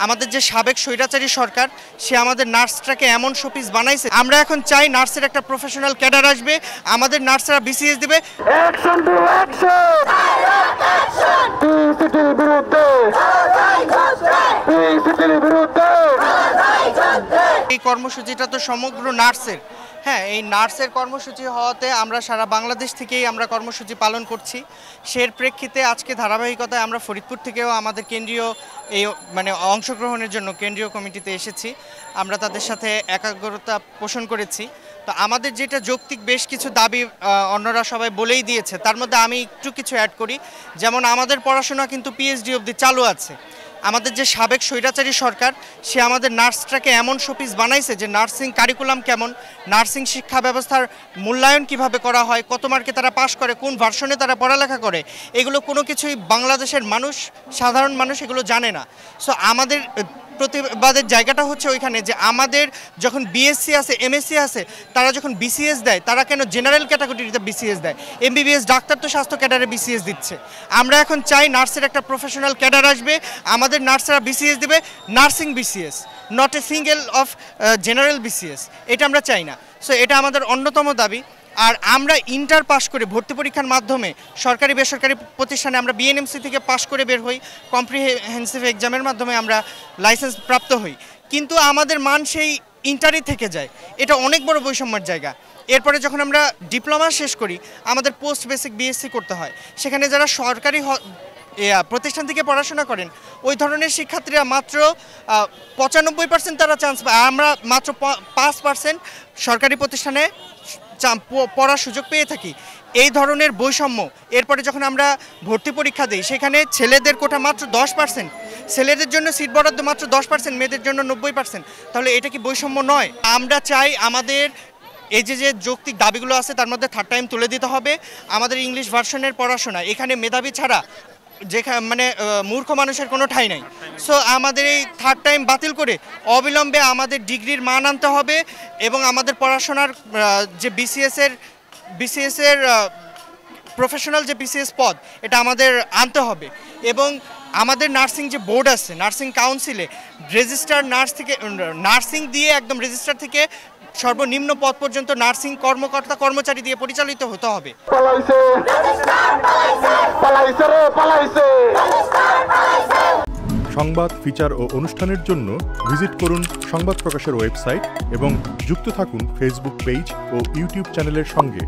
আমাদের যে সাবেক স্বৈরাচারী সরকার সে আমাদের নার্সটাকে এমন শোপিস বানাইছে। আমরা এখন চাই নার্সের একটা প্রফেশনাল ক্যাডার আসবে, আমাদের নার্সরা বিসিএস দিবে। এই কর্মসূচিটা তো সমগ্র নার্সের, হ্যাঁ, এই নার্সের কর্মসূচি হওয়াতে আমরা সারা বাংলাদেশ থেকেই আমরা কর্মসূচি পালন করছি। সের প্রেক্ষিতে আজকে ধারাবাহিকতায় আমরা ফরিদপুর থেকেও আমাদের কেন্দ্রীয় এই অংশগ্রহণের জন্য কেন্দ্রীয় কমিটিতে এসেছি। আমরা তাদের সাথে একাগ্রতা পোষণ করেছি। তো আমাদের যেটা যৌক্তিক বেশ কিছু দাবি অন্যরা সবাই বলেই দিয়েছে, তার মধ্যে আমি একটু কিছু অ্যাড করি। যেমন আমাদের পড়াশোনা কিন্তু পিএইচডি অবধি চালু আছে। আমাদের যে সাবেক স্বৈরাচারী সরকার সে আমাদের নার্সটাকে এমন শোপিস বানাইছে যে নার্সিং কারিকুলাম কেমন, নার্সিং শিক্ষা ব্যবস্থার মূল্যায়ন কিভাবে করা হয়, কত মার্কে তারা পাশ করে, কোন ভার্সনে তারা পড়ালেখা করে, এগুলো কোনো কিছুই বাংলাদেশের মানুষ, সাধারণ মানুষ এগুলো জানে না। সো আমাদের প্রতিবাদের জায়গাটা হচ্ছে ওইখানে যে আমাদের যখন বিএসসি আছে, এমএসসি আছে, তারা যখন বিসিএস দেয়, তারা কেন জেনারেল ক্যাটাগরিতে বিসিএস দেয়? এমবিবিএস ডাক্তার তো স্বাস্থ্য ক্যাডারে বিসিএস দিচ্ছে। আমরা এখন চাই নার্সের একটা প্রফেশনাল ক্যাডার আসবে, আমাদের নার্সরা বিসিএস দেবে, nursing BCS, not a single of general BCS. এটা আমরা চাই না। সো এটা আমাদের অন্যতম দাবি। আর আমরা ইন্টার পাস করে ভর্তি পরীক্ষার মাধ্যমে সরকারি বেসরকারি প্রতিষ্ঠানে আমরা বিএনএমসি থেকে পাস করে বের হই, কম্প্রিহেনসিভ এক্সামের মাধ্যমে আমরা লাইসেন্স প্রাপ্ত হই, কিন্তু আমাদের মান সেই ইন্টারই থেকে যায়। এটা অনেক বড় বৈষম্যের জায়গা। এরপরে যখন আমরা ডিপ্লোমা শেষ করি আমাদের পোস্ট বেসিক বিএসসি করতে হয়। সেখানে যারা সরকারি প্রতিষ্ঠান থেকে পড়াশোনা করেন ওই ধরনের শিক্ষার্থীরা মাত্র 95% তারা চান্স পায়, আমরা মাত্র 5% সরকারি প্রতিষ্ঠানে পড়ার সুযোগ পেয়ে থাকি। এই ধরনের বৈষম্য। এরপরে যখন আমরা ভর্তি পরীক্ষা দিই সেখানে ছেলেদের কোটা মাত্র 10%, ছেলেদের জন্য সিট বরাদ্দ মাত্র 10%, মেয়েদের জন্য 90%। তাহলে এটা কি বৈষম্য নয়? আমরা চাই আমাদের এই যে যৌক্তিক দাবিগুলো আছে তার মধ্যে থার্ড টাইম তুলে দিতে হবে। আমাদের ইংলিশ ভার্সনের পড়াশোনা, এখানে মেধাবী ছাড়া যেখানে মানে মূর্খ মানুষের কোনো ঠাঁই নাই। সো আমাদের এই থার্ড টাইম বাতিল করে অবিলম্বে আমাদের ডিগ্রির মান আনতে হবে এবং আমাদের পড়াশোনার যে বিসিএসের প্রফেশনাল যে বিসিএস পদ এটা আমাদের আনতে হবে। এবং আমাদের নার্সিং যে বোর্ড আছে, নার্সিং কাউন্সিলে রেজিস্টার নার্স থেকে নার্সিং দিয়ে একদম রেজিস্টার থেকে সর্বনিম্ন পদ পর্যন্ত নার্সিং কর্মকর্তা কর্মচারী দিয়ে পরিচালিত হতে হবে। সংবাদ, ফিচার ও অনুষ্ঠানের জন্য ভিজিট করুন সংবাদ প্রকাশের ওয়েবসাইট এবং যুক্ত থাকুন ফেসবুক পেজ ও ইউটিউব চ্যানেলের সঙ্গে।